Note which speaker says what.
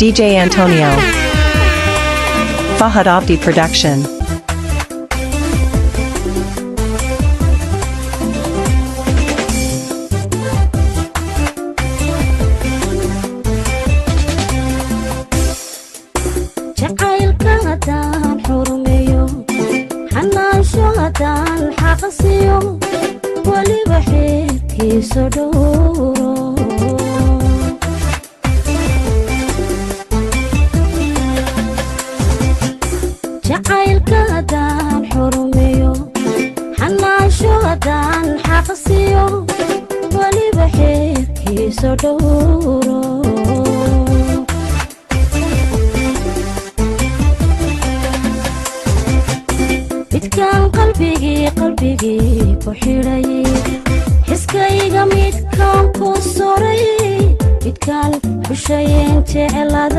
Speaker 1: DJ Antonio. Fahad Abdi Production.
Speaker 2: Hiskayga midkaan ku soray midkaan xushayeen jecelaada